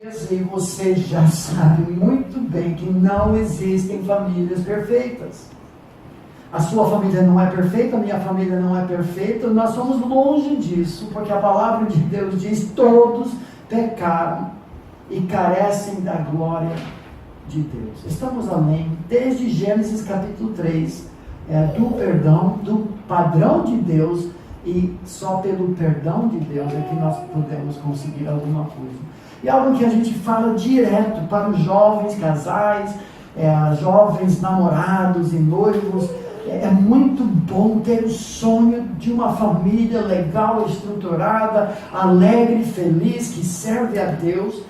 E você já sabe muito bem que não existem famílias perfeitas. A sua família não é perfeita, a minha família não é perfeita, nós somos longe disso, porque a palavra de Deus diz: todos pecaram e carecem da glória de Deus. Estamos além, desde Gênesis capítulo 3, do perdão, do padrão de Deus, e só pelo perdão de Deus é que nós podemos conseguir alguma coisa. E algo que a gente fala direto para os jovens casais, jovens namorados e noivos: é muito bom ter o sonho de uma família legal, estruturada, alegre, feliz, que serve a Deus,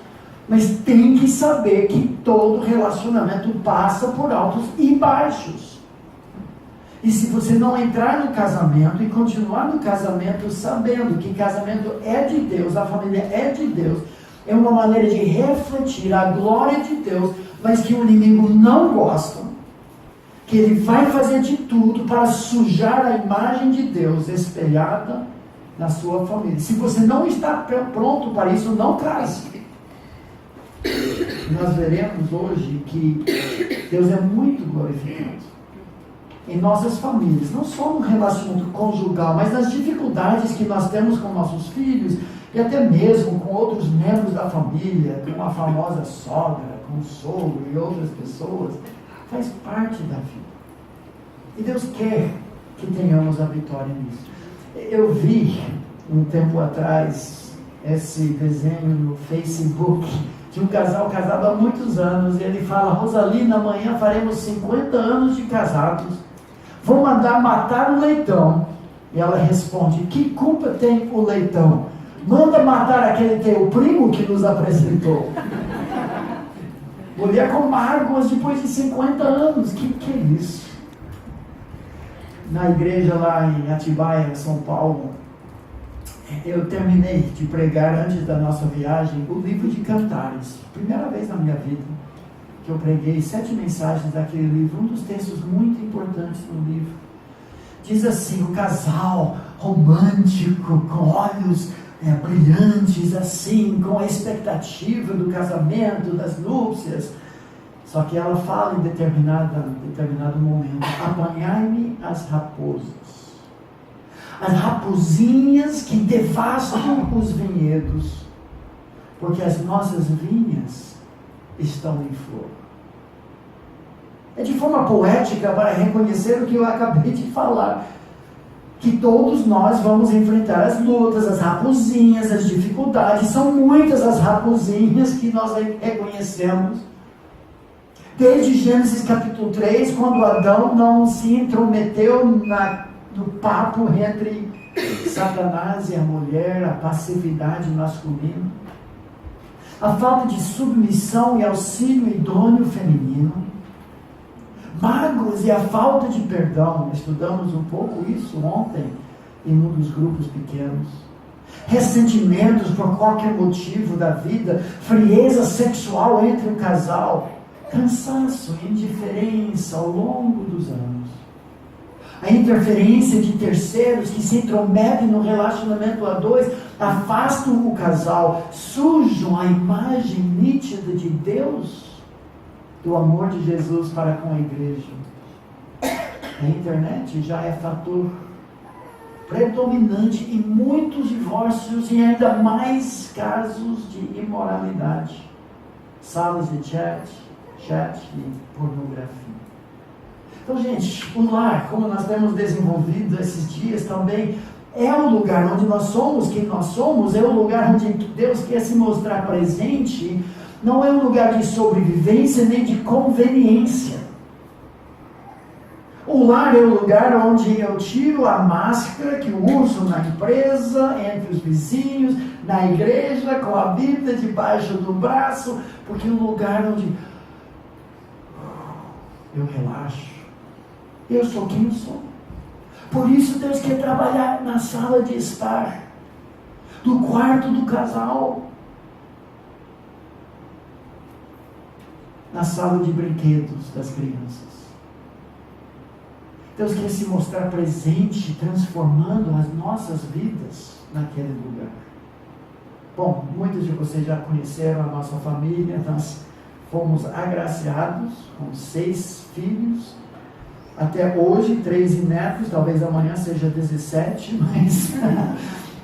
mas tem que saber que todo relacionamento passa por altos e baixos. E se você não entrar no casamento e continuar no casamento sabendo que casamento é de Deus, a família é de Deus, é uma maneira de refletir a glória de Deus, mas que o inimigo não gosta, que ele vai fazer de tudo para sujar a imagem de Deus espelhada na sua família. Se você não está pronto para isso, não traz. Nós veremos hoje que Deus é muito glorificado em nossas famílias, não só no relacionamento conjugal, mas nas dificuldades que nós temos com nossos filhos, e até mesmo com outros membros da família, com a famosa sogra, com o sogro e outras pessoas. Faz parte da vida. E Deus quer que tenhamos a vitória nisso. Eu vi, um tempo atrás, esse desenho no Facebook de um casal casado há muitos anos, e ele fala: Rosalina, amanhã faremos 50 anos de casados, vou mandar matar o leitão. E ela responde: que culpa tem o leitão? Manda matar aquele teu primo que nos apresentou. Mulher com mágoas depois de 50 anos. Que é isso? Na igreja lá em Atibaia, São Paulo, eu terminei de pregar antes da nossa viagem o livro de Cantares. Primeira vez na minha vida que eu preguei 7 mensagens daquele livro. Um dos textos muito importantes no livro diz assim: o casal romântico, com olhos brilhantes, assim, com a expectativa do casamento, das núpcias. Só que ela fala em determinado momento: apanhai-me as raposas, as raposinhas que devastam os vinhedos, porque as nossas vinhas estão em flor. É de forma poética para reconhecer o que eu acabei de falar, que todos nós vamos enfrentar as lutas, as raposinhas, as dificuldades. São muitas as raposinhas que nós reconhecemos. Desde Gênesis capítulo 3, quando Adão não se intrometeu no papo entre Satanás e a mulher, a passividade masculina, a falta de submissão e auxílio idôneo feminino, mágoas e a falta de perdão. Estudamos um pouco isso ontem em um dos grupos pequenos. Ressentimentos por qualquer motivo da vida, frieza sexual entre o casal, cansaço e indiferença ao longo dos anos, a interferência de terceiros que se intrometem no relacionamento a dois, afastam o casal, sujam a imagem nítida de Deus, do amor de Jesus para com a igreja. A internet já é fator predominante em muitos divórcios e ainda mais casos de imoralidade, salas de chat e pornografia. Então, gente, o lar, como nós temos desenvolvido esses dias também, é o lugar onde nós somos quem nós somos, é o lugar onde Deus quer se mostrar presente. Não é um lugar de sobrevivência nem de conveniência. O lar é o lugar onde eu tiro a máscara que eu uso na empresa, entre os vizinhos, na igreja, com a Bíblia debaixo do braço, porque é um lugar onde eu relaxo. Eu sou quem eu sou. Por isso Deus quer trabalhar na sala de estar, do quarto do casal, na sala de brinquedos das crianças. Deus quer se mostrar presente, transformando as nossas vidas naquele lugar. Bom, muitos de vocês já conheceram a nossa família. Nós fomos agraciados com 6 filhos. Até hoje, 13 netos. Talvez amanhã seja 17, mas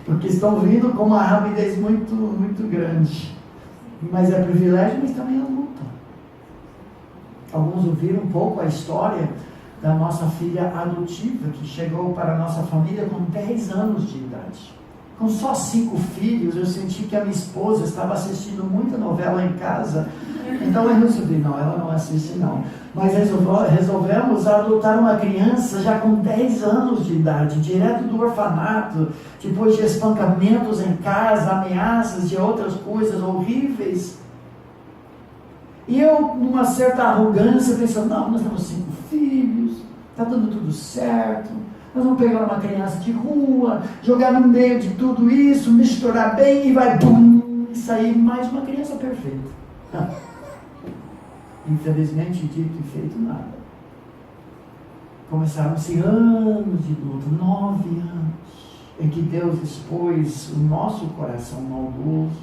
porque estão vindo com uma rapidez muito, muito grande. Mas é privilégio, mas também é luta. Alguns ouviram um pouco a história da nossa filha adotiva, que chegou para a nossa família com 10 anos de idade. Com só 5 filhos, eu senti que a minha esposa estava assistindo muita novela em casa. Então eu resolvi, não, ela não assiste não. Mas resolvemos adotar uma criança já com 10 anos de idade, direto do orfanato, depois de espancamentos em casa, ameaças de outras coisas horríveis. E eu, numa certa arrogância, pensando, não, nós temos 5 filhos, está dando tudo certo. Nós vamos pegar uma criança de rua, jogar no meio de tudo isso, misturar bem e vai bum, sair mais uma criança perfeita. Infelizmente, dito e feito nada. Começaram-se anos de luta, 9 anos, em que Deus expôs o nosso coração maldoso,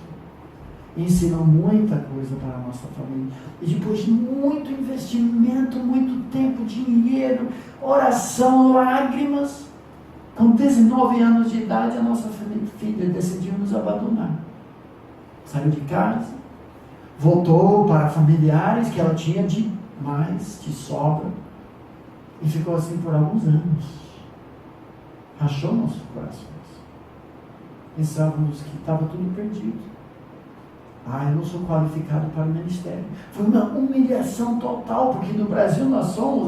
ensinou muita coisa para a nossa família. E depois de muito investimento, muito tempo, dinheiro, oração, lágrimas, com 19 anos de idade, a nossa filha decidiu nos abandonar. Saiu de casa, voltou para familiares que ela tinha demais, de sobra, e ficou assim por alguns anos. Rachou nossos corações. Pensávamos que estava tudo perdido. Eu não sou qualificado para o ministério. Foi uma humilhação total, porque no Brasil nós somos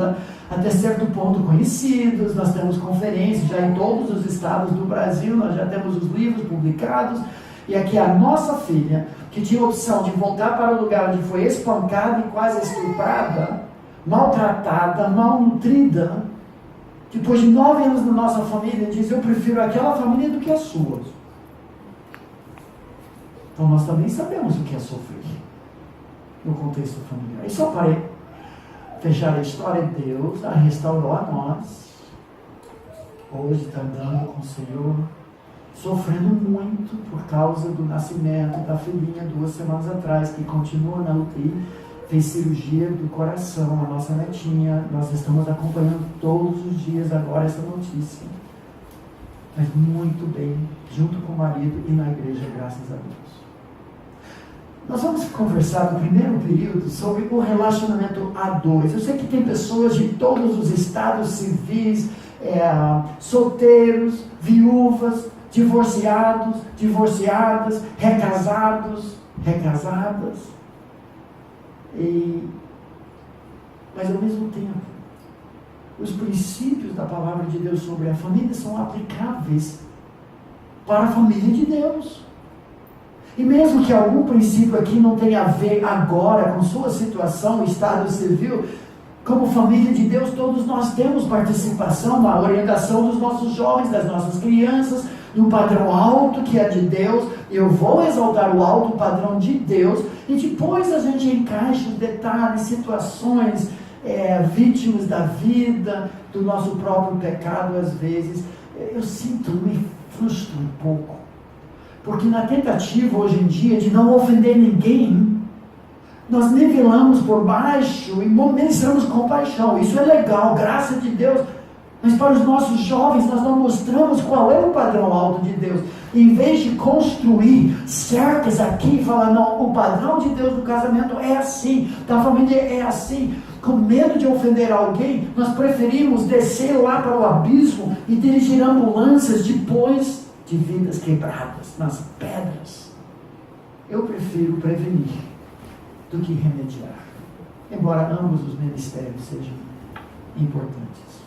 até certo ponto conhecidos, nós temos conferências já em todos os estados do Brasil, nós já temos os livros publicados, e aqui a nossa filha, que tinha a opção de voltar para o lugar onde foi espancada e quase estuprada, maltratada, malnutrida, depois de 9 anos na nossa família, diz, eu prefiro aquela família do que a sua. Então nós também sabemos o que é sofrer no contexto familiar. E só para fechar a história, Deus a restaurou a nós. Hoje está andando com o Senhor, sofrendo muito por causa do nascimento da filhinha 2 semanas atrás, que continua na UTI, fez cirurgia do coração, a nossa netinha. Nós estamos acompanhando todos os dias agora essa notícia. Mas muito bem, junto com o marido e na igreja, graças a Deus. Nós vamos conversar no primeiro período sobre o relacionamento a 2. Eu sei que tem pessoas de todos os estados civis, solteiros, viúvas, divorciados, divorciadas, recasados, recasadas. Mas ao mesmo tempo, os princípios da palavra de Deus sobre a família são aplicáveis para a família de Deus. E mesmo que algum princípio aqui não tenha a ver agora com sua situação, estado civil, como família de Deus, todos nós temos participação na orientação dos nossos jovens, das nossas crianças, no padrão alto que é de Deus. Eu vou exaltar o alto padrão de Deus, e depois a gente encaixa os detalhes, situações, vítimas da vida, do nosso próprio pecado. Às vezes eu me frustro um pouco, porque na tentativa hoje em dia de não ofender ninguém, nós nivelamos por baixo e ministramos compaixão. Isso é legal, graça de Deus, mas para os nossos jovens nós não mostramos qual é o padrão alto de Deus. Em vez de construir cercas aqui e falar, não, o padrão de Deus do casamento é assim, da família é assim, com medo de ofender alguém, nós preferimos descer lá para o abismo e dirigir ambulâncias depois de vidas quebradas nas pedras. Eu prefiro prevenir do que remediar, embora ambos os ministérios sejam importantes.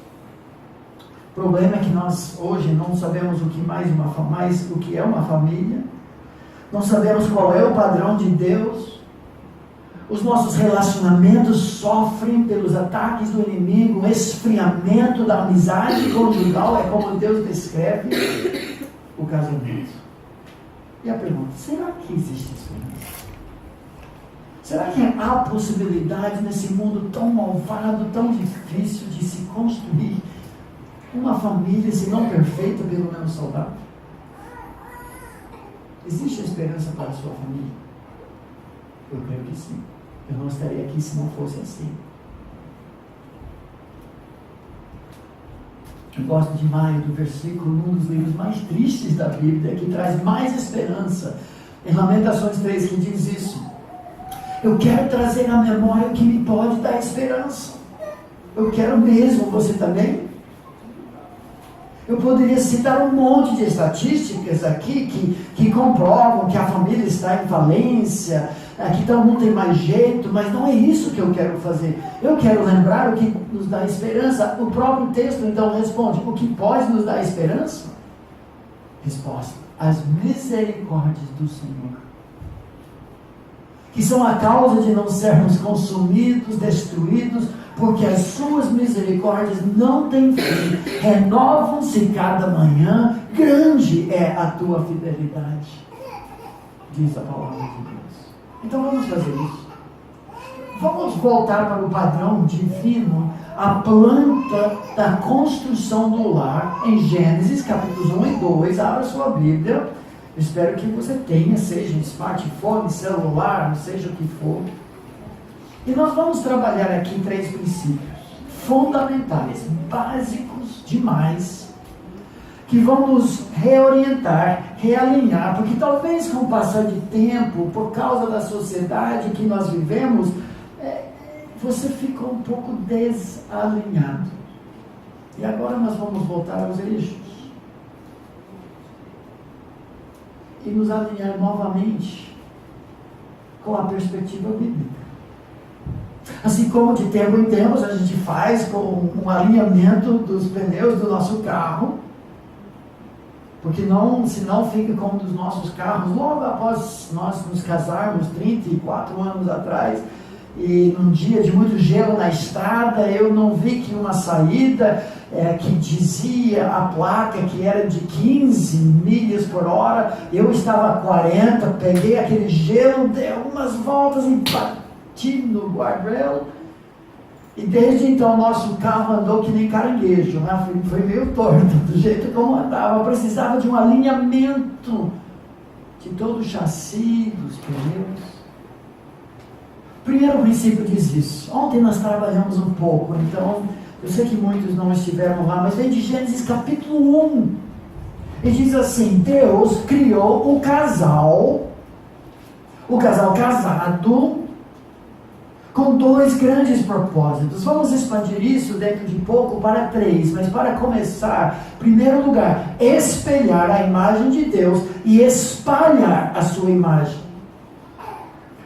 O problema é que nós hoje não sabemos o que o que é uma família, não sabemos qual é o padrão de Deus. Os nossos relacionamentos sofrem pelos ataques do inimigo, o esfriamento da amizade conjugal, é como Deus descreve o casamento. E a pergunta, será que existe isso mesmo? Será que há possibilidade nesse mundo tão malvado, tão difícil de se construir uma família, se não perfeita, pelo menos saudável? Existe esse esperança para a sua família? Eu creio que sim. Eu não estaria aqui se não fosse assim. Eu gosto demais do versículo, um dos livros mais tristes da Bíblia, que traz mais esperança, em Lamentações 3, que diz isso. Eu quero trazer à memória o que me pode dar esperança. Eu quero mesmo, você também? Eu poderia citar um monte de estatísticas aqui que comprovam que a família está em falência, que todo mundo tem mais jeito, mas não é isso que eu quero fazer. Eu quero lembrar o que nos dá esperança. O próprio texto então responde: o que pode nos dar esperança? Resposta: as misericórdias do Senhor, que são a causa de não sermos consumidos, destruídos, porque as suas misericórdias não têm fim, renovam-se cada manhã, grande é a tua fidelidade, diz a palavra de Deus. Então vamos fazer isso. Vamos voltar para o padrão divino, a planta da construção do lar, em Gênesis capítulos 1 e 2, abra sua Bíblia. Espero que você tenha, seja um smartphone, celular, seja o que for. E nós vamos trabalhar aqui 3 princípios fundamentais, básicos demais, que vão nos reorientar, realinhar, porque talvez com o passar de tempo, por causa da sociedade que nós vivemos, você ficou um pouco desalinhado. E agora nós vamos voltar aos eixos e nos alinhar novamente com a perspectiva bíblica. Assim como de tempo em tempo a gente faz com um alinhamento dos pneus do nosso carro, porque senão fica como dos nossos carros, logo após nós nos casarmos, 34 anos atrás, e num dia de muito gelo na estrada, eu não vi que uma saída que dizia a placa que era de 15 milhas por hora, eu estava a 40, peguei aquele gelo, dei umas voltas e bati no guardrail, e desde então nosso carro andou que nem caranguejo, né? Foi meio torto, do jeito como andava. Eu precisava de um alinhamento de todo o chassi, dos pneus. Primeiro princípio diz isso. Ontem nós trabalhamos um pouco, então eu sei que muitos não estiveram lá, mas vem de Gênesis capítulo 1. E diz assim: Deus criou o casal casado, com 2 grandes propósitos. Vamos expandir isso dentro de pouco para 3, mas para começar, em primeiro lugar, espelhar a imagem de Deus e espalhar a sua imagem.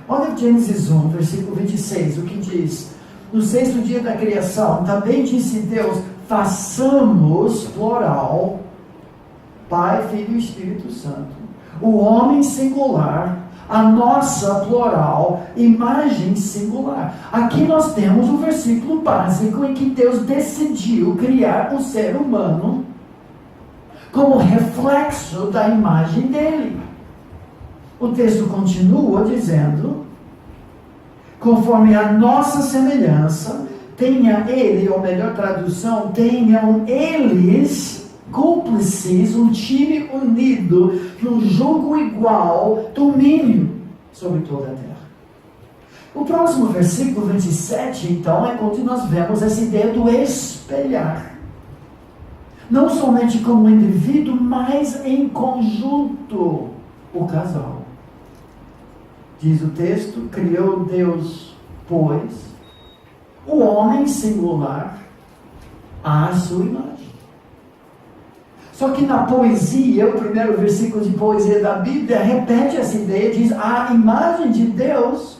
Olha Gênesis 1, versículo 26, o que diz: no 6º dia da criação, também disse Deus, façamos, plural, Pai, Filho e Espírito Santo, o homem singular, a nossa, plural, imagem singular. Aqui nós temos um versículo básico em que Deus decidiu criar o ser humano como reflexo da imagem dele. O texto continua dizendo: conforme a nossa semelhança, tenha ele, ou melhor tradução, tenham eles cúmplices, um time unido, num jogo igual, domínio sobre toda a terra. O próximo versículo 27, então, é quando nós vemos essa ideia do espelhar. Não somente como indivíduo, mas em conjunto, o casal. Diz o texto: criou Deus, pois, o homem singular à sua imagem. Só que na poesia, o primeiro versículo de poesia da Bíblia repete essa ideia, diz: a imagem de Deus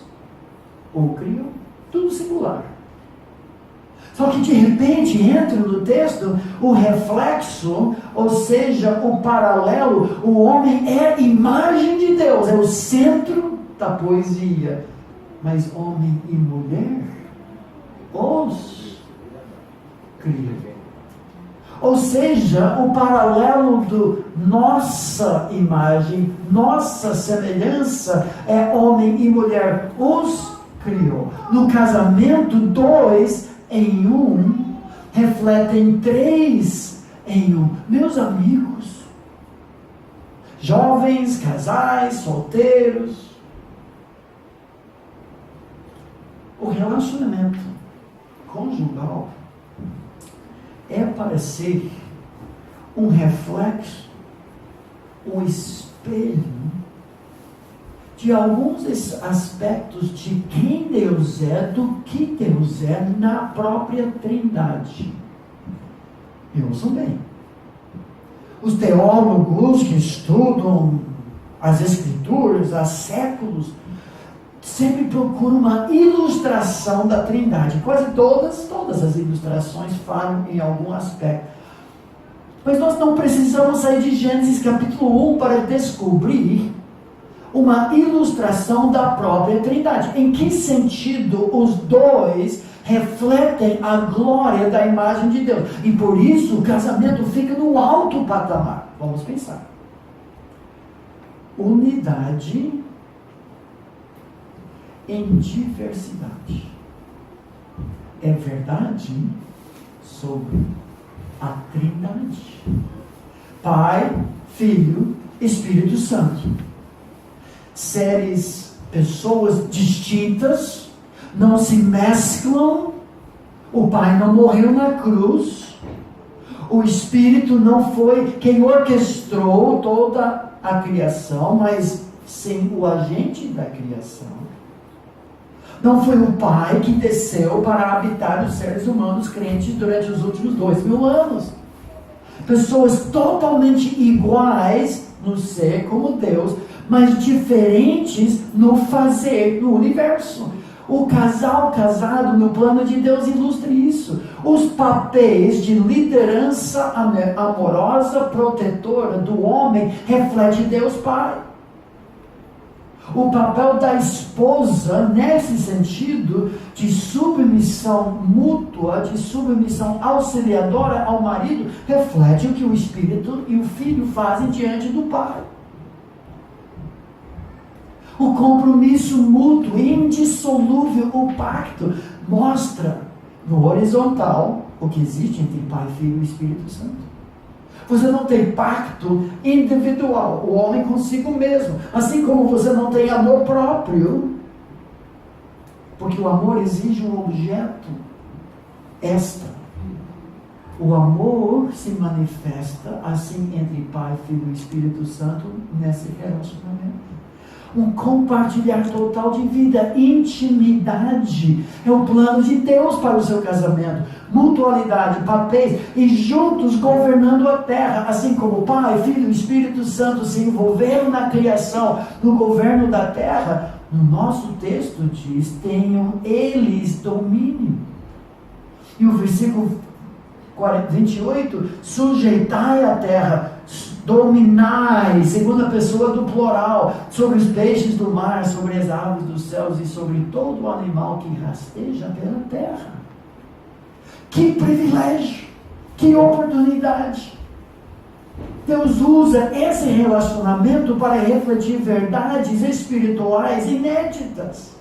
o criou. Tudo singular. Só que de repente entra no texto o reflexo, ou seja, o paralelo. O homem é imagem de Deus, é o centro da poesia. Mas homem e mulher os criou. Ou seja, o paralelo do nossa imagem, nossa semelhança, é homem e mulher os criou. No casamento, 2 em 1 refletem 3 em 1. Meus amigos, jovens, casais, solteiros. O relacionamento conjugal é para ser um reflexo, um espelho de alguns aspectos de quem Deus é, do que Deus é na própria Trindade. E ouçam bem, os teólogos que estudam as Escrituras há séculos sempre procuram uma ilustração da Trindade. Quase todas as ilustrações falam em algum aspecto. Mas nós não precisamos sair de Gênesis capítulo 1 para descobrir uma ilustração da própria Trindade. Em que sentido os dois refletem a glória da imagem de Deus? E por isso o casamento fica no alto patamar. Vamos pensar. Unidade em diversidade. É verdade sobre a Trindade. Pai, Filho, Espírito Santo. Pessoas distintas, não se mesclam. O Pai não morreu na cruz. O Espírito não foi quem orquestrou toda a criação, mas sim o agente da criação. Não foi o Pai que desceu para habitar os seres humanos crentes durante os últimos 2000 anos. Pessoas totalmente iguais no ser como Deus, mas diferentes no fazer no universo. O casal casado no plano de Deus ilustra isso. Os papéis de liderança amorosa, protetora do homem, reflete Deus Pai. O papel da esposa, nesse sentido, de submissão mútua, de submissão auxiliadora ao marido, reflete o que o Espírito e o Filho fazem diante do Pai. O compromisso mútuo, indissolúvel, o pacto, mostra no horizontal o que existe entre Pai, Filho e Espírito Santo. Você não tem pacto individual, o homem consigo mesmo. Assim como você não tem amor próprio, porque o amor exige um objeto extra. O amor se manifesta assim entre Pai, Filho e Espírito Santo nesse relacionamento. Um compartilhar total de vida, intimidade, é o plano de Deus para o seu casamento, mutualidade, papéis, e juntos governando a terra, assim como o Pai, Filho e Espírito Santo se envolveram na criação, no governo da terra. No nosso texto diz, tenham eles domínio. E o versículo 28, sujeitai a terra, dominai, segunda pessoa do plural, sobre os peixes do mar, sobre as aves dos céus e sobre todo o animal que rasteja pela terra. Que privilégio, que oportunidade. Deus usa esse relacionamento para refletir verdades espirituais inéditas.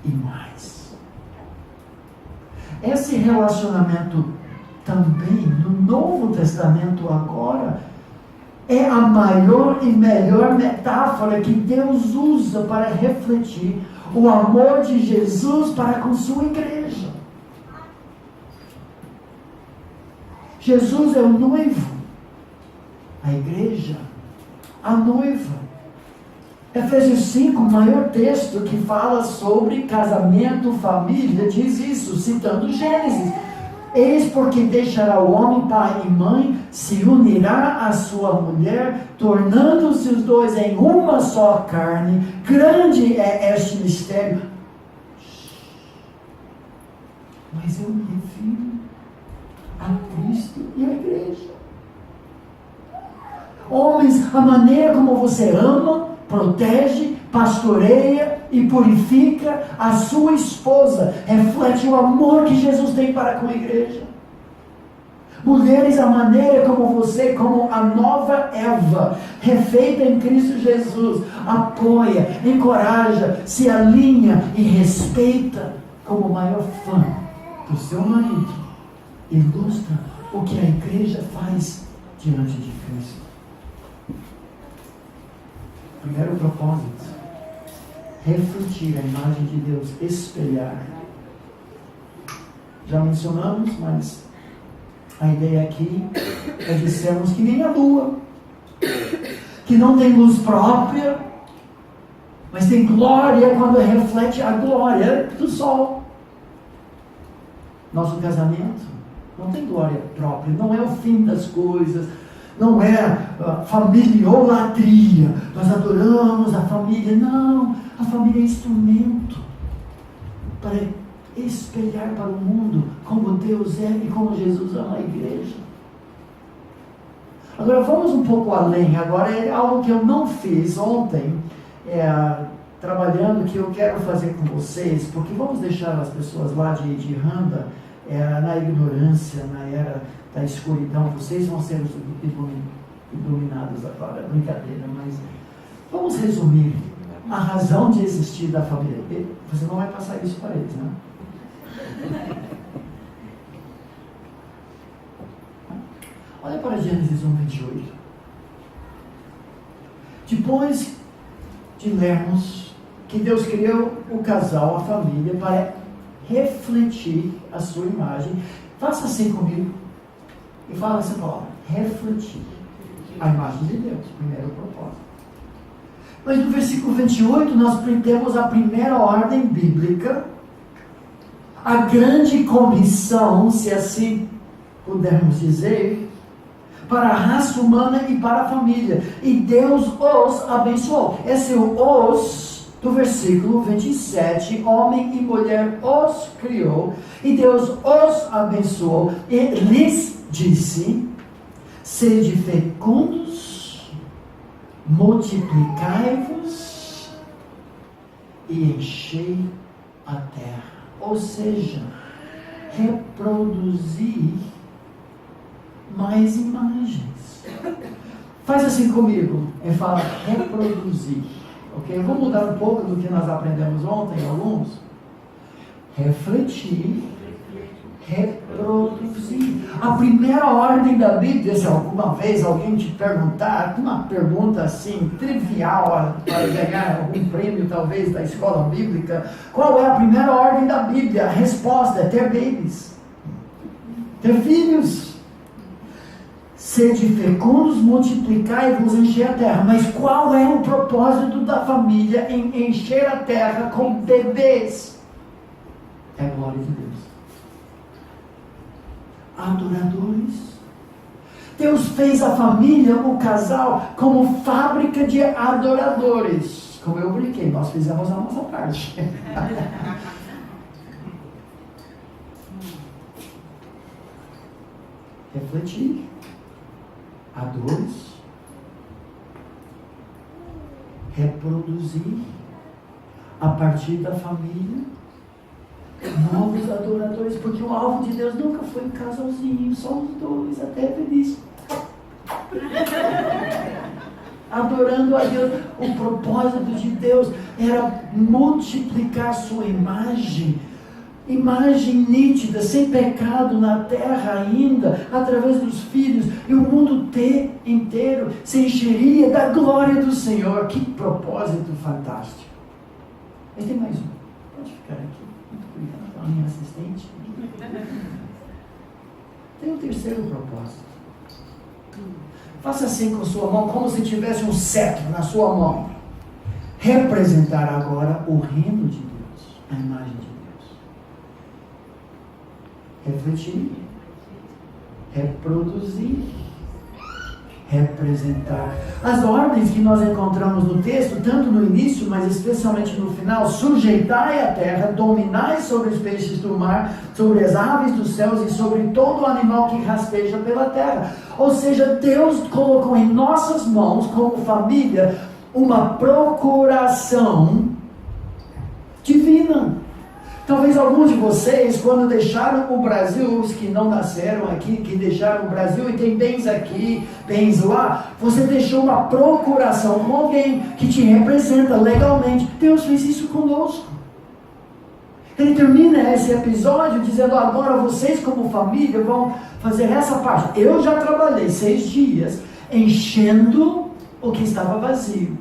E mais, esse relacionamento também no Novo Testamento agora é a maior e melhor metáfora que Deus usa para refletir o amor de Jesus para com sua igreja. Jesus é o noivo, a igreja, a noiva. Efésios 5, o maior texto que fala sobre casamento, família, diz isso, citando Gênesis. Eis porque deixará o homem pai e mãe, se unirá à sua mulher, tornando-se os dois em uma só carne. Grande é este mistério. Mas eu me refiro a Cristo e a igreja. Homens, a maneira como você ama, protege, pastoreia e purifica a sua esposa reflete o amor que Jesus tem para com a igreja. Mulheres, a maneira como você, como a nova Eva, refeita em Cristo Jesus, apoia, encoraja, se alinha e respeita como o maior fã do seu marido, ilustra o que a igreja faz diante de Cristo. Primeiro propósito: refletir a imagem de Deus, espelhar. Já mencionamos, mas a ideia aqui é dissermos que nem a lua, que não tem luz própria, mas tem glória quando reflete a glória do sol. Nosso casamento não tem glória própria, não é o fim das coisas, não é familiolatria, nós adoramos a família. Não, a família é instrumento para espelhar para o mundo como Deus é e como Jesus ama a igreja. Agora vamos um pouco além. Agora é algo que eu não fiz ontem, trabalhando, que eu quero fazer com vocês, porque vamos deixar as pessoas lá de Randa na ignorância, na era da escuridão. Vocês vão ser os iluminados agora, brincadeira, mas vamos resumir a razão de existir da família. Você não vai passar isso para eles, né? Olha para Gênesis 1:28. Depois de lermos que Deus criou o casal, a família, para refletir a sua imagem, faça assim comigo e fala essa palavra: refletir a imagem de Deus, primeiro propósito. Mas no versículo 28 nós temos a primeira ordem bíblica, a grande comissão, se assim pudermos dizer, para a raça humana e para a família. E Deus os abençoou. Esse é o os do versículo 27. Homem e mulher os criou, e Deus os abençoou e lhes disse: sede fecundos, multiplicai-vos e enchei a terra. Ou seja, reproduzir mais imagens. Faz assim comigo e fala: reproduzir. Ok? Eu vou mudar um pouco do que nós aprendemos ontem, alguns. Refletir, reproduzir. A primeira ordem da Bíblia, se alguma vez alguém te perguntar, uma pergunta assim, trivial, para ganhar algum prêmio talvez da escola bíblica, qual é a primeira ordem da Bíblia? A resposta é ter babies, ter filhos. Sede fecundos, multiplicai-vos, encher a terra. Mas qual é o propósito da família em encher a terra com bebês? É a glória de Deus. Adoradores. Deus fez a família, o casal, como fábrica de adoradores. Como eu brinquei, nós fizemos a nossa parte. Refletir. Adores, reproduzir a partir da família novos adoradores, porque o alvo de Deus nunca foi um casalzinho, só os dois, até feliz, adorando a Deus. O propósito de Deus era multiplicar sua imagem nítida, sem pecado na terra ainda, através dos filhos, e o mundo inteiro se encheria da glória do Senhor. Que propósito fantástico. Mas tem mais um. Pode ficar aqui. Muito obrigado, a minha assistente. Tem um terceiro propósito. Faça assim com sua mão, como se tivesse um cetro na sua mão. Representar agora o reino de Deus, a imagem de Deus. Refletir, reproduzir, representar. As ordens que nós encontramos no texto, tanto no início, mas especialmente no final: sujeitai a terra, dominai sobre os peixes do mar, sobre as aves dos céus e sobre todo animal que rasteja pela terra. Ou seja, Deus colocou em nossas mãos, como família, uma procuração divina. Talvez alguns de vocês, quando deixaram o Brasil, os que não nasceram aqui, que deixaram o Brasil e tem bens aqui, bens lá, você deixou uma procuração com alguém que te representa legalmente. Deus fez isso conosco. Ele termina esse episódio dizendo: agora vocês como família vão fazer essa parte. Eu já trabalhei 6 dias enchendo o que estava vazio.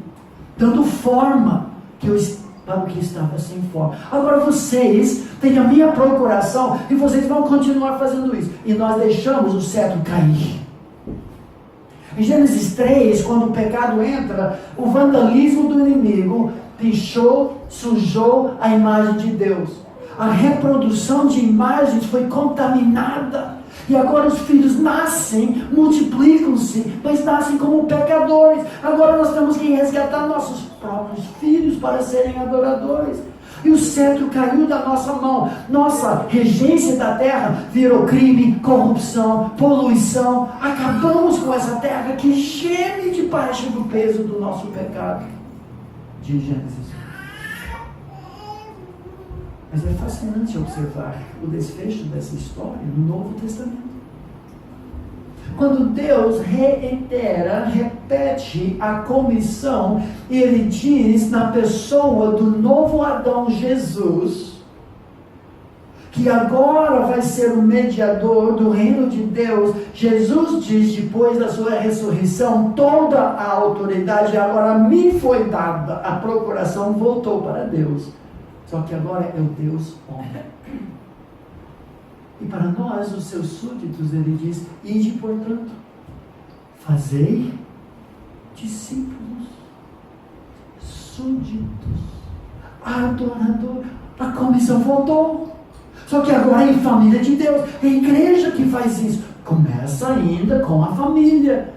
dando forma para o que estava sem forma. Agora vocês têm a minha procuração e vocês vão continuar fazendo isso. E nós deixamos o cetro cair. Em Gênesis 3, quando o pecado entra, o vandalismo do inimigo pichou, sujou a imagem de Deus. A reprodução de imagens foi contaminada. E agora os filhos nascem, multiplicam-se, mas nascem como pecadores. Agora nós temos que resgatar nossos próprios filhos para serem adoradores. E o cetro caiu da nossa mão. Nossa regência da terra virou crime, corrupção, poluição. Acabamos com essa terra que geme debaixo do peso do nosso pecado. De Gênesis. Mas é fascinante observar o desfecho dessa história no Novo Testamento. Quando Deus reitera, repete a comissão, Ele diz na pessoa do novo Adão Jesus, que agora vai ser o mediador do reino de Deus. Jesus diz, depois da sua ressurreição, toda a autoridade agora me foi dada. A procuração voltou para Deus. Só que agora é o Deus homem. E para nós, os seus súditos, ele diz, ide, portanto, fazei discípulos, súditos, adorador. A comissão voltou. Só que agora é em família de Deus. É a igreja que faz isso. Começa ainda com a família.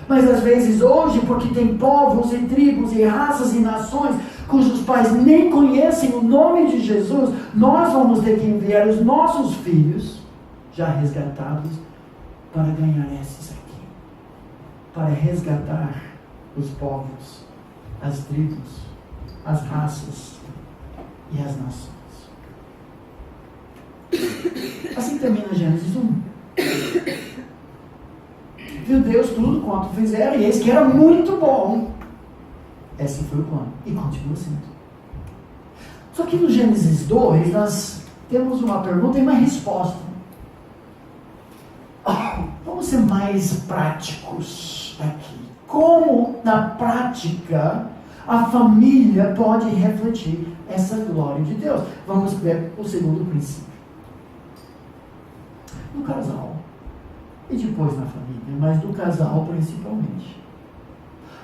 Mas às vezes hoje, porque tem povos e tribos e raças e nações cujos pais nem conhecem o nome de Jesus, nós vamos ter que enviar os nossos filhos, já resgatados, para ganhar esses aqui. Para resgatar os povos, as tribos, as raças e as nações. Assim termina Gênesis 1. Viu Deus tudo quanto fizeram, e eis que era muito bom. Esse foi o plano, e continua sendo. Só que no Gênesis 2, nós temos uma pergunta e uma resposta. Vamos ser mais práticos aqui. Como, na prática, a família pode refletir essa glória de Deus? Vamos ver o segundo princípio. No casal, e depois na família, mas do casal principalmente.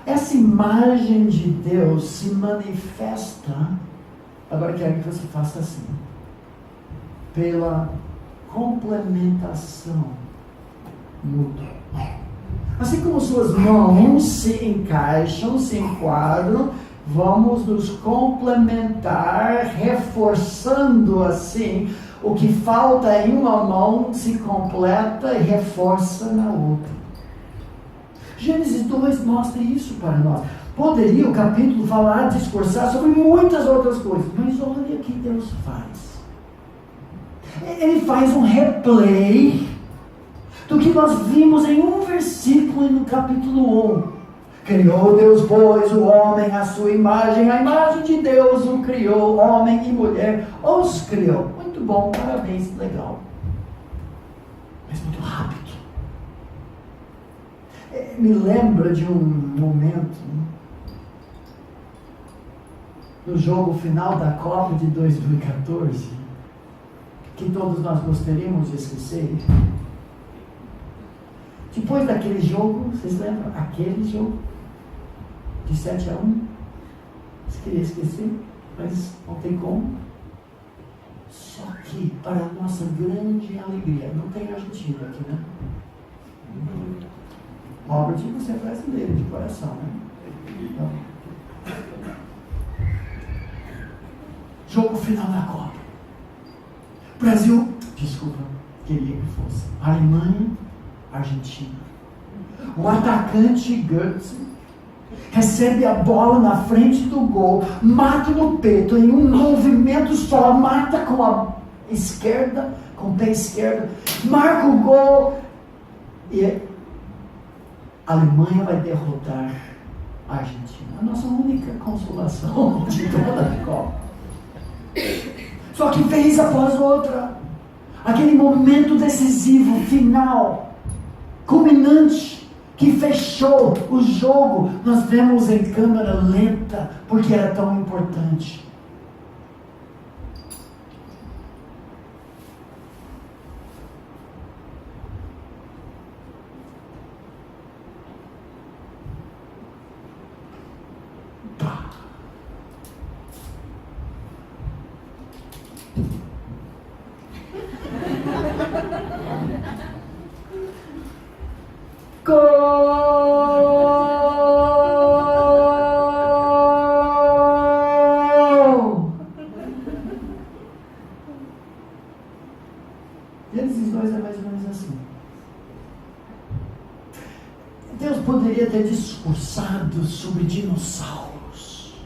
Essa imagem de Deus se manifesta, agora quero que você faça assim, pela complementação mútua. Assim como suas mãos se encaixam, se enquadram, vamos nos complementar, reforçando assim, o que falta em uma mão se completa e reforça na outra. Gênesis 2 mostra isso para nós. Poderia o capítulo falar, discursar sobre muitas outras coisas, mas olha o que Deus faz. Ele faz um replay do que nós vimos em um versículo no capítulo 1. Criou Deus, pois, o homem à sua imagem, a imagem de Deus o criou, homem e mulher os criou. Muito bom, parabéns, legal. Mas muito rápido. Me lembra de um momento no jogo final da Copa de 2014 que todos nós gostaríamos de esquecer. Depois daquele jogo, vocês lembram? Aquele jogo de 7-1, você queria esquecer, mas não tem como. Só que, para a nossa grande alegria, não tem Argentina aqui, né? Robert, você é brasileiro de coração, né? Então, jogo final da Copa. Brasil, desculpa, queria que fosse Alemanha, Argentina. O atacante Götze recebe a bola na frente do gol, mata no peito em um movimento só, mata com a esquerda, com o pé esquerdo, marca o gol e a Alemanha vai derrotar a Argentina. A nossa única consolação de toda a Copa. Só que vez após outra, aquele momento decisivo, final, culminante, que fechou o jogo. Nós vemos em câmera lenta, porque era tão importante. Gênesis 2 é mais ou menos assim. Deus poderia ter discursado sobre dinossauros,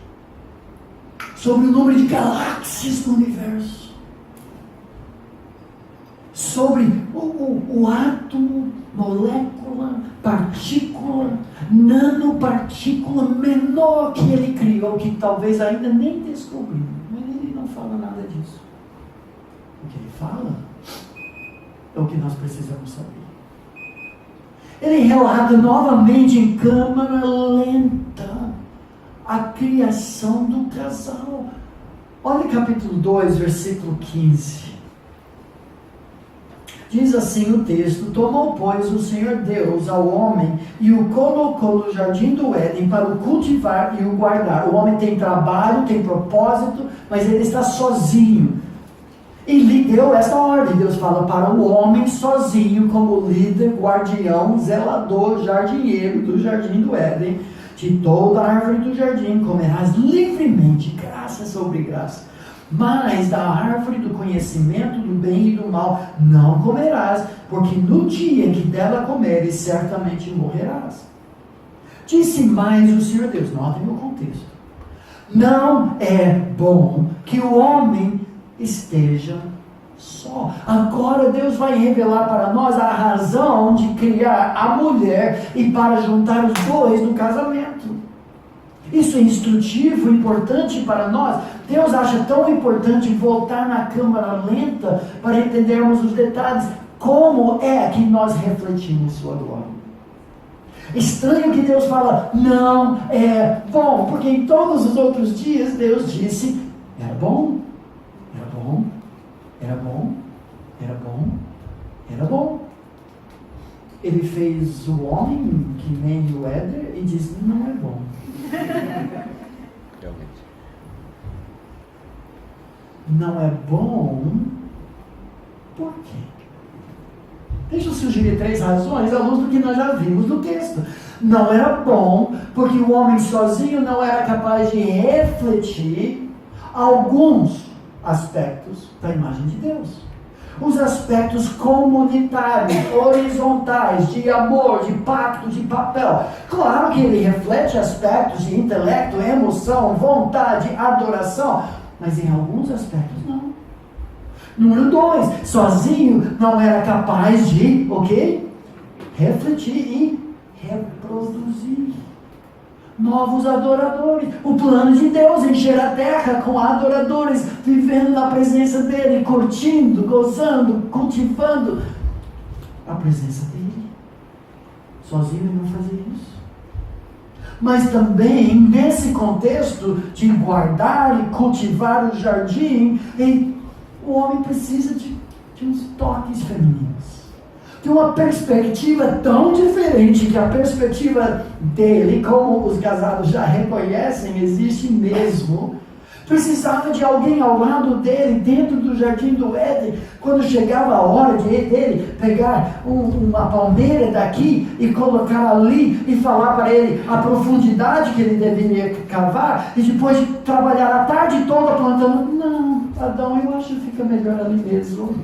sobre o número de galáxias no universo, sobre o átomo, molécula, partícula, nanopartícula menor que ele criou, que talvez ainda nem descobriu. Mas ele não fala nada disso. O que ele fala é o que nós precisamos saber. Ele relata novamente em câmera lenta a criação do casal. Olha capítulo 2, versículo 15. Diz assim o texto: tomou, pois, o Senhor Deus ao homem e o colocou no jardim do Éden para o cultivar e o guardar. O homem tem trabalho, tem propósito, mas ele está sozinho. E lhe deu esta ordem. Deus fala para o homem sozinho, como líder, guardião, zelador, jardineiro do jardim do Éden: de toda a árvore do jardim comerás livremente, graça sobre graça. Mas da árvore do conhecimento do bem e do mal não comerás, porque no dia que dela comeres, certamente morrerás. Disse mais o Senhor Deus, notem o contexto: não é bom que o homem esteja só. Agora Deus vai revelar para nós a razão de criar a mulher e para juntar os dois no casamento. Isso é instrutivo, importante para nós. Deus acha tão importante voltar na câmara lenta para entendermos os detalhes. Como é que nós refletimos sua glória? Estranho que Deus fala, não é bom, porque em todos os outros dias Deus disse, era bom, era bom, era bom, era bom, era bom. Ele fez o homem que nem o Éder e disse, não é bom. Realmente. Não é bom. Por quê? Deixa eu sugerir 3 razões à luz do que nós já vimos no texto. Não era bom porque o homem sozinho não era capaz de refletir alguns aspectos da imagem de Deus. Os aspectos comunitários, horizontais, de amor, de pacto, de papel. Claro que ele reflete aspectos de intelecto, emoção, vontade, adoração, mas em alguns aspectos não. Número 2, sozinho não era capaz de, refletir e reproduzir novos adoradores. O plano de Deus é encher a terra com adoradores, vivendo na presença dele, curtindo, gozando, cultivando a presença dele. Sozinho ele não fazia isso. Mas também nesse contexto de guardar e cultivar o jardim, o homem precisa de uns toques femininos. De uma perspectiva tão diferente, que a perspectiva dele, como os casados já reconhecem, existe mesmo. Precisava de alguém ao lado dele, dentro do jardim do Éden, quando chegava a hora dele pegar uma palmeira daqui e colocar ali e falar para ele a profundidade que ele deveria cavar, e depois de trabalhar a tarde toda plantando, não, Adão, eu acho que fica melhor ali mesmo.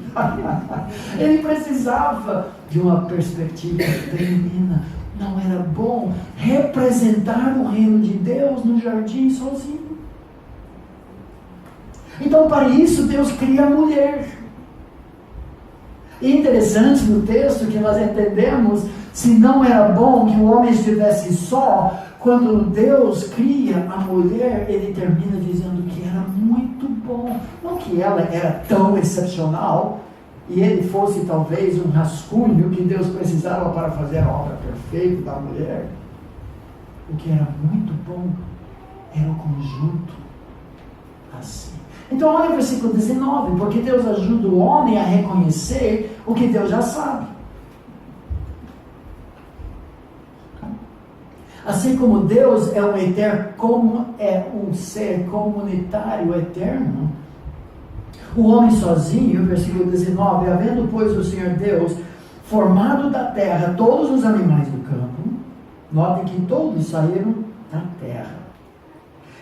Ele precisava de uma perspectiva feminina. Não era bom representar o reino de Deus no jardim sozinho. Então, para isso, Deus cria a mulher. E interessante no texto que nós entendemos, se não era bom que o homem estivesse só, quando Deus cria a mulher, ele termina dizendo que era muito bom. Não que ela era tão excepcional, e ele fosse talvez um rascunho que Deus precisava para fazer a obra perfeita da mulher, o que era muito bom era o conjunto assim. Então olha o versículo 19, porque Deus ajuda o homem a reconhecer o que Deus já sabe. Assim como Deus é um eterno, como é um ser comunitário eterno, o homem sozinho, versículo 19, havendo pois o Senhor Deus formado da terra todos os animais do campo, notem que todos saíram da terra,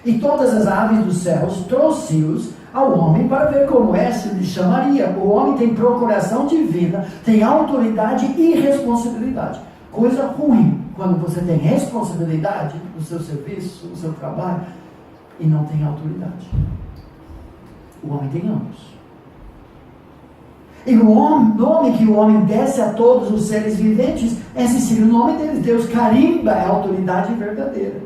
e todas as aves dos céus, trouxe-os ao homem para ver como se lhe chamaria. O homem tem procuração divina, tem autoridade e responsabilidade. Coisa ruim quando você tem responsabilidade no seu serviço, no seu trabalho, e não tem autoridade. O homem tem ambos. E o nome que o homem desce a todos os seres viventes, esse seria o nome deles. Deus carimba a autoridade verdadeira.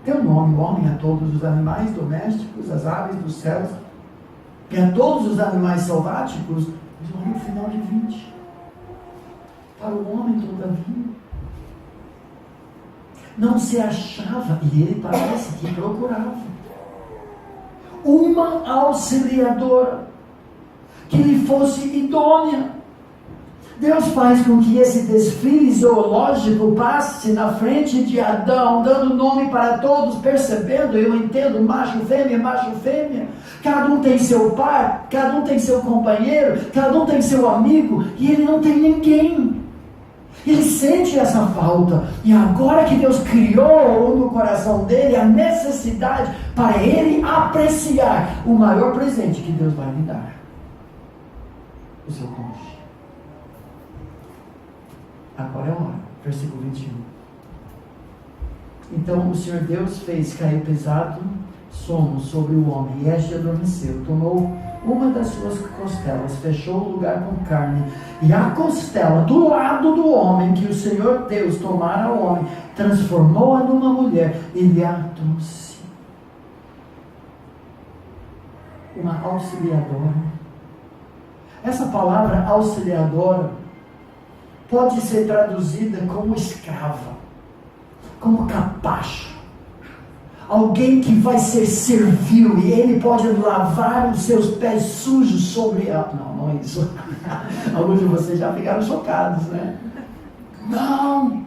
Deu nome, o homem, a todos os animais domésticos, as aves dos céus, e a todos os animais selváticos, mas olha o final de 20. Para o homem, todavia, não se achava, e ele parece que procurava, uma auxiliadora que lhe fosse idônea. Deus faz com que esse desfile zoológico passe na frente de Adão, dando nome para todos, percebendo, eu entendo, macho, fêmea, cada um tem seu par, cada um tem seu companheiro, cada um tem seu amigo, e ele não tem ninguém. Ele sente essa falta, e agora que Deus criou no coração dele a necessidade para ele apreciar o maior presente que Deus vai lhe dar: o seu cônjuge. Agora é a hora, versículo 21. Então o Senhor Deus fez cair pesado sono sobre o homem, e este adormeceu. Tomou uma das suas costelas, fechou o lugar com carne, e a costela do lado do homem que o Senhor Deus tomara ao homem, transformou-a numa mulher e lhe a trouxe. Uma auxiliadora. Essa palavra auxiliadora pode ser traduzida como escrava, como capacho, alguém que vai ser servil, e ele pode lavar os seus pés sujos sobre ela. Não é isso. Alguns de vocês já ficaram chocados, né? Não!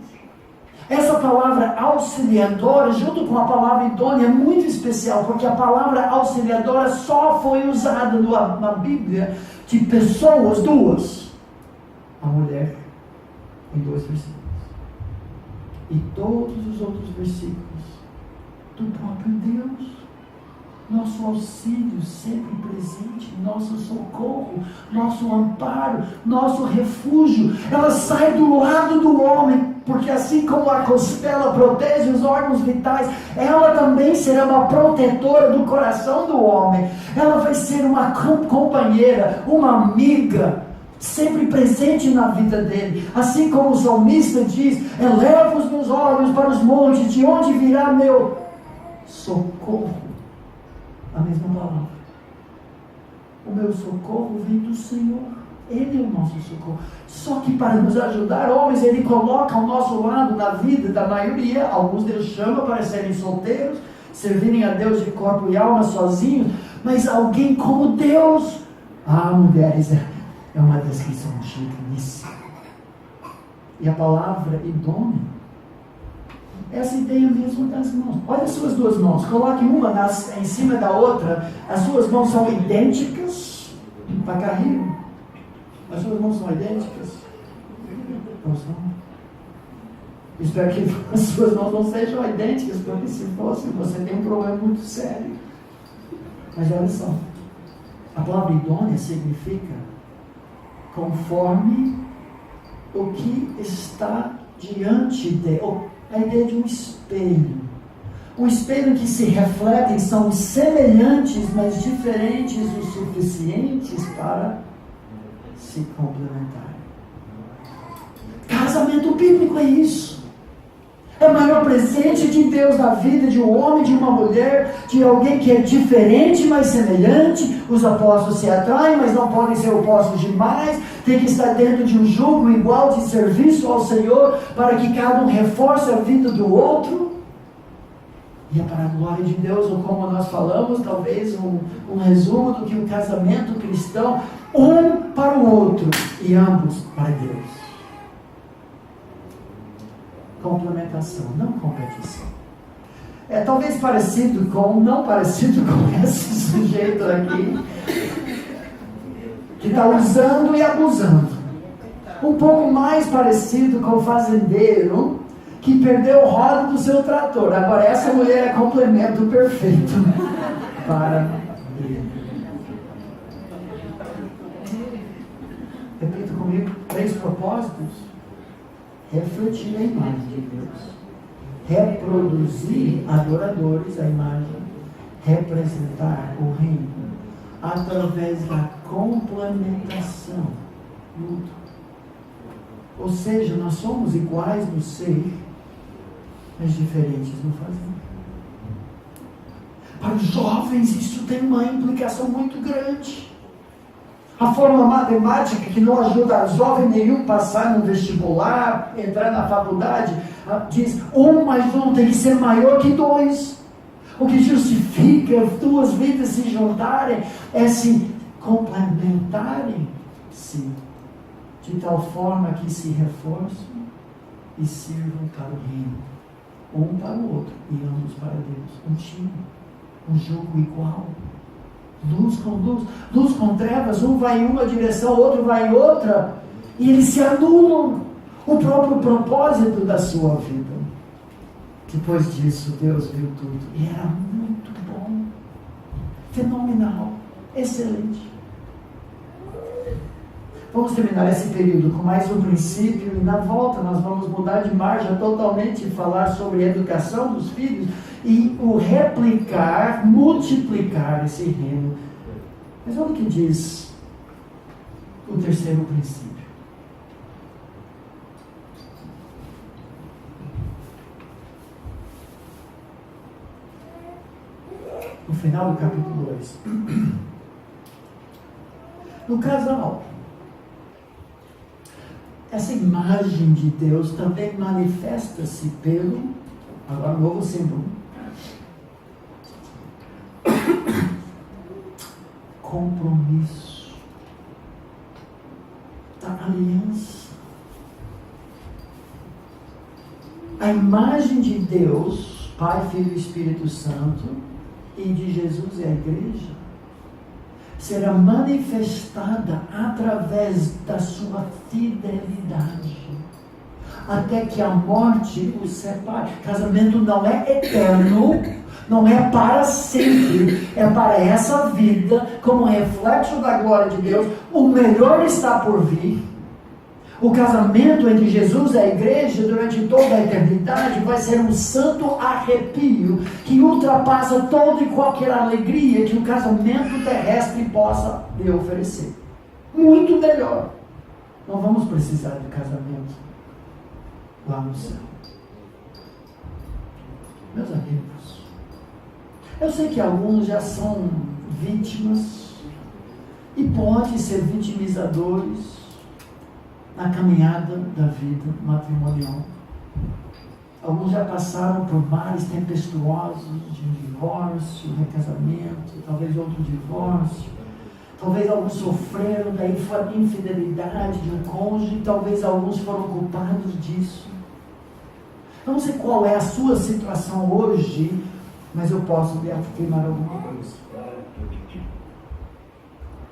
Essa palavra auxiliadora, junto com a palavra idônea, é muito especial, porque a palavra auxiliadora só foi usada na Bíblia de pessoas duas: a mulher, em 2 versículos, e todos os outros versículos do próprio Deus, nosso auxílio sempre presente, nosso socorro, nosso amparo, nosso refúgio. Ela sai do lado do homem, porque assim como a costela protege os órgãos vitais, ela também será uma protetora do coração do homem. Ela vai ser uma companheira, uma amiga, sempre presente na vida dele. Assim como o salmista diz: eleva os meus olhos para os montes, de onde virá meu socorro? A mesma palavra. O meu socorro vem do Senhor. Ele é o nosso socorro. Só que para nos ajudar, homens, ele coloca ao nosso lado na vida da maioria. Alguns Deus chama para serem solteiros, servirem a Deus de corpo e alma sozinhos, mas alguém como Deus. Mulheres, é uma descrição digníssima. E a palavra idônea, essa ideia mesmo das mãos. Olha as suas 2 mãos, coloque uma em cima da outra. As suas mãos são idênticas? Para cair? As suas mãos são idênticas? Não são. Espero que as suas mãos não sejam idênticas, porque se fosse, você tem um problema muito sério. Mas olha só, a palavra idônea significa conforme o que está diante de, a ideia de um espelho. Um espelho que se refletem, são semelhantes, mas diferentes o suficientes para se complementarem. Casamento bíblico é isso. É o maior presente de Deus na vida de um homem, de uma mulher, de alguém que é diferente, mas semelhante. Os apóstolos se atraem, mas não podem ser opostos demais. Tem que estar dentro de um jugo igual de serviço ao Senhor, para que cada um reforce a vida do outro. E é para a glória de Deus, ou como nós falamos, talvez um resumo do que o casamento cristão, um para o outro e ambos para Deus. Complementação, não competição. É talvez parecido com, não parecido com esse sujeito aqui, que está usando e abusando. Um pouco mais parecido com o fazendeiro que perdeu o roda do seu trator. Agora, essa mulher é complemento perfeito para ele. Repita comigo, 3 propósitos. Refletir a imagem de Deus, reproduzir adoradores a imagem, representar o reino, através da complementação mútua. Ou seja, nós somos iguais no ser, mas diferentes no fazer. Para os jovens, isso tem uma implicação muito grande. A forma matemática que não ajuda a jovem nenhum a passar no vestibular, entrar na faculdade, diz 1 mais 1 tem que ser maior que 2. O que justifica as 2 vidas se juntarem é se complementarem-se de tal forma que se reforçam e sirvam para o reino. Um para o outro e ambos para Deus. Um time, um jogo igual. Luz com luz, luz com trevas, um vai em uma direção, o outro vai em outra, e eles se anulam o próprio propósito da sua vida. Depois disso, Deus viu tudo, e era muito bom, fenomenal, excelente. Vamos terminar esse período com mais um princípio, e na volta nós vamos mudar de margem totalmente e falar sobre a educação dos filhos, e o replicar, multiplicar esse reino. Mas olha o que diz o 3º princípio. No final do capítulo 2. No casal, essa imagem de Deus também manifesta-se pelo, agora novo símbolo, compromisso da aliança. A imagem de Deus, Pai, Filho e Espírito Santo, e de Jesus e a igreja, será manifestada através da sua fidelidade, até que a morte os separe. Casamento não é eterno, não é para sempre, é para essa vida, como reflexo da glória de Deus. O melhor está por vir. O casamento entre Jesus e a igreja durante toda a eternidade vai ser um santo arrepio que ultrapassa toda e qualquer alegria que o casamento terrestre possa lhe oferecer. Muito melhor. Não vamos precisar de casamento lá no céu. Meus amigos, eu sei que alguns já são vítimas e podem ser vitimizadores na caminhada da vida matrimonial. Alguns já passaram por mares tempestuosos de divórcio, recasamento, talvez outro divórcio. Talvez alguns sofreram da infidelidade de um cônjuge, talvez alguns foram culpados disso. Eu não sei qual é a sua situação hoje, mas eu posso lhe afirmar alguma coisa.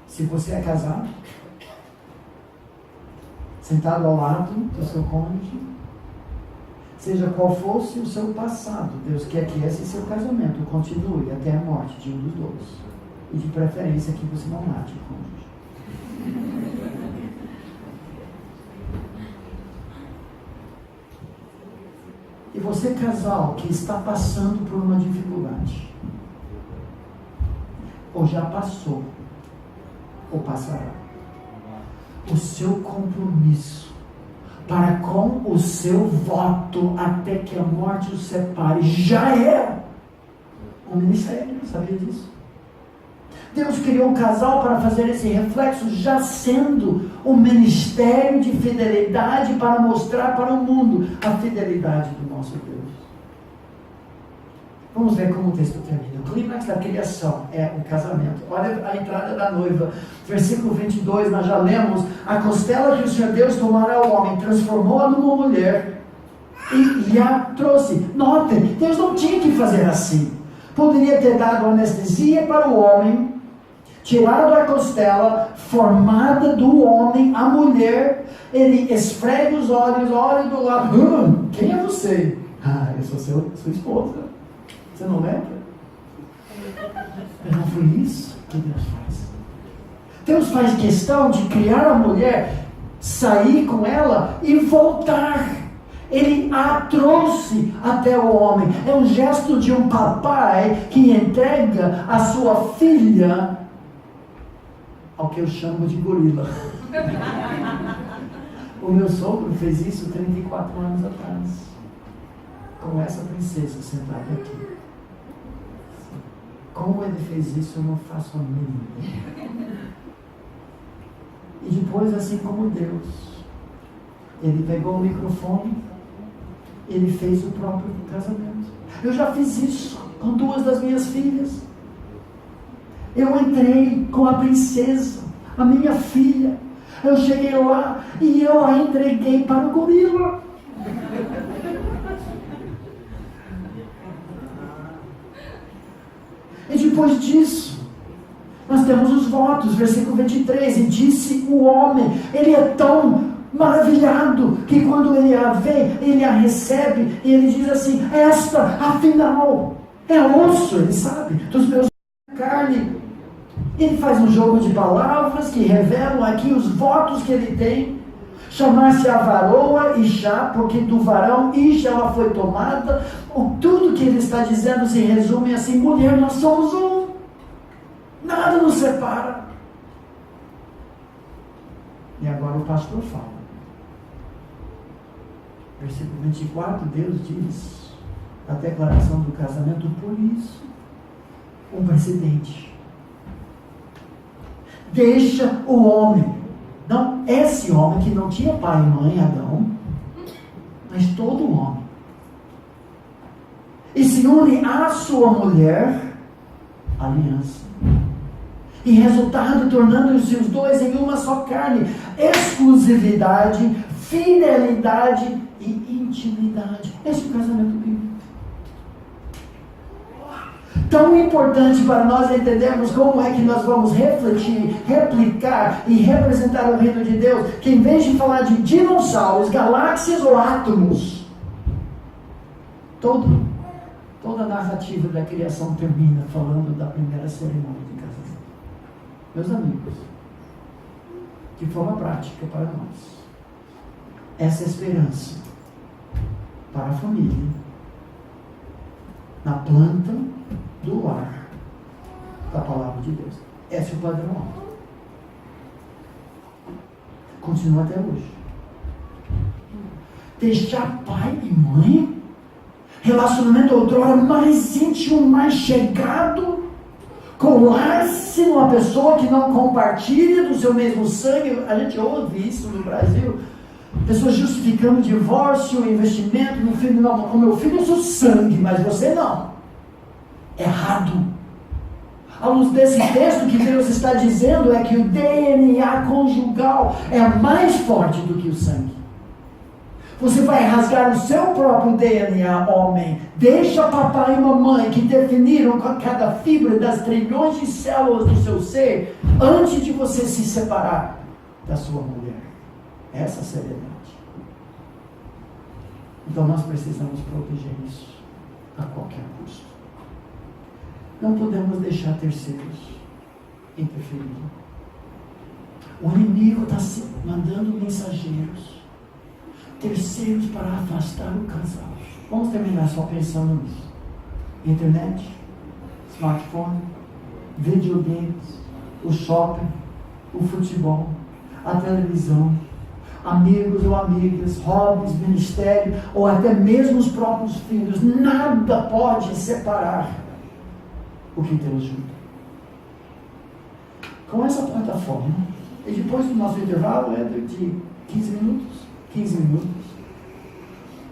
Se você é casado, sentado ao lado do seu cônjuge, seja qual fosse o seu passado, Deus quer que esse seu casamento continue até a morte de um dos dois. E de preferência que você não mate o cônjuge. E você, casal, que está passando por uma dificuldade, ou já passou, ou passará, o seu compromisso para com o seu voto até que a morte os separe. Já é um ministério, sabia disso? Deus criou um casal para fazer esse reflexo, já sendo um ministério de fidelidade para mostrar para o mundo a fidelidade do nosso Deus. Vamos ver como o texto termina. O clímax da criação é o casamento. Olha a entrada da noiva. Versículo 22, nós já lemos. A costela que o Senhor Deus tomara ao homem, transformou-a numa mulher e a trouxe. Notem, Deus não tinha que fazer assim. Poderia ter dado anestesia para o homem, tirado a costela, formada do homem, a mulher, ele esfrega os olhos, olha do lado. Quem é você? Eu sou sua esposa. Você não lembra? Mas não foi isso que Deus faz. Deus faz questão de criar a mulher, sair com ela e voltar. Ele a trouxe até o homem. É um gesto de um papai que entrega a sua filha ao que eu chamo de gorila. O meu sogro fez isso 34 anos atrás, com essa princesa sentada aqui. Como ele fez isso, eu não faço a mínima ideia. E depois, assim como Deus, ele pegou o microfone, ele fez o próprio casamento. Eu já fiz isso com 2 das minhas filhas. Eu entrei com a princesa, a minha filha. Eu cheguei lá e eu a entreguei para o gorila. E depois disso, nós temos os votos, versículo 23, e disse o homem, ele é tão maravilhado, que quando ele a vê, ele a recebe, e ele diz assim, esta, afinal, é osso, ele sabe, dos meus carne. Ele faz um jogo de palavras que revelam aqui os votos que ele tem, chamar-se a varoa Ixá, porque do varão Ixá ela foi tomada. Tudo que ele está dizendo se resume assim, mulher, nós somos um, nada nos separa. E agora o pastor fala, versículo 24, Deus diz, a declaração do casamento, por isso, um precedente, deixa o homem, não esse homem que não tinha pai e mãe, Adão, mas todo homem, e se une à sua mulher, aliança, e resultado tornando-se os dois em uma só carne, exclusividade, fidelidade e intimidade. Esse é o casamento bíblico. Tão importante para nós entendermos como é que nós vamos refletir, replicar e representar o reino de Deus, que em vez de falar de dinossauros, galáxias ou átomos, toda a narrativa da criação termina falando da primeira cerimônia de casamento. Meus amigos, de forma prática para nós, essa esperança para a família, na planta do lar da palavra de Deus. Esse é o padrão. Continua até hoje. Deixar pai e mãe, relacionamento outrora mais íntimo, mais chegado, colar-se numa pessoa que não compartilha do seu mesmo sangue. A gente ouve isso no Brasil, pessoas justificando divórcio, investimento no filho. Não, com meu filho eu sou sangue, mas você não. Errado. À luz desse texto, que Deus está dizendo é que o DNA conjugal é mais forte do que o sangue. Você vai rasgar o seu próprio DNA, homem. Deixa papai e mamãe, que definiram cada fibra das trilhões de células do seu ser, antes de você se separar da sua mulher. Essa é a seriedade. Então nós precisamos proteger isso a qualquer custo. Não podemos deixar terceiros interferir. O inimigo está mandando mensageiros, terceiros, para afastar o casal. Vamos terminar só pensando nisso. Internet, smartphone, videogames, o shopping, o futebol, a televisão, amigos ou amigas, hobbies, ministério, ou até mesmo os próprios filhos. Nada pode separar o que Deus junta. Com essa plataforma, e depois do nosso intervalo é de 15 minutos,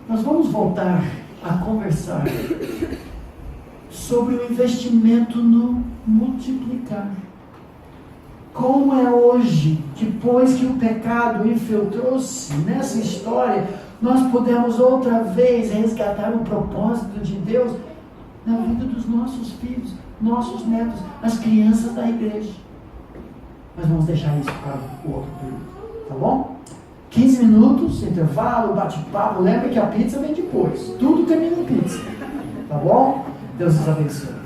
nós vamos voltar a conversar sobre o investimento no multiplicar. Como é hoje, depois que o pecado infiltrou-se nessa história, nós podemos outra vez resgatar o propósito de Deus na vida dos nossos filhos, nossos netos, as crianças da igreja. Mas vamos deixar isso para o outro período, tá bom? 15 minutos, intervalo, bate-papo. Lembra que a pizza vem depois. Tudo termina em pizza, tá bom? Deus os abençoe.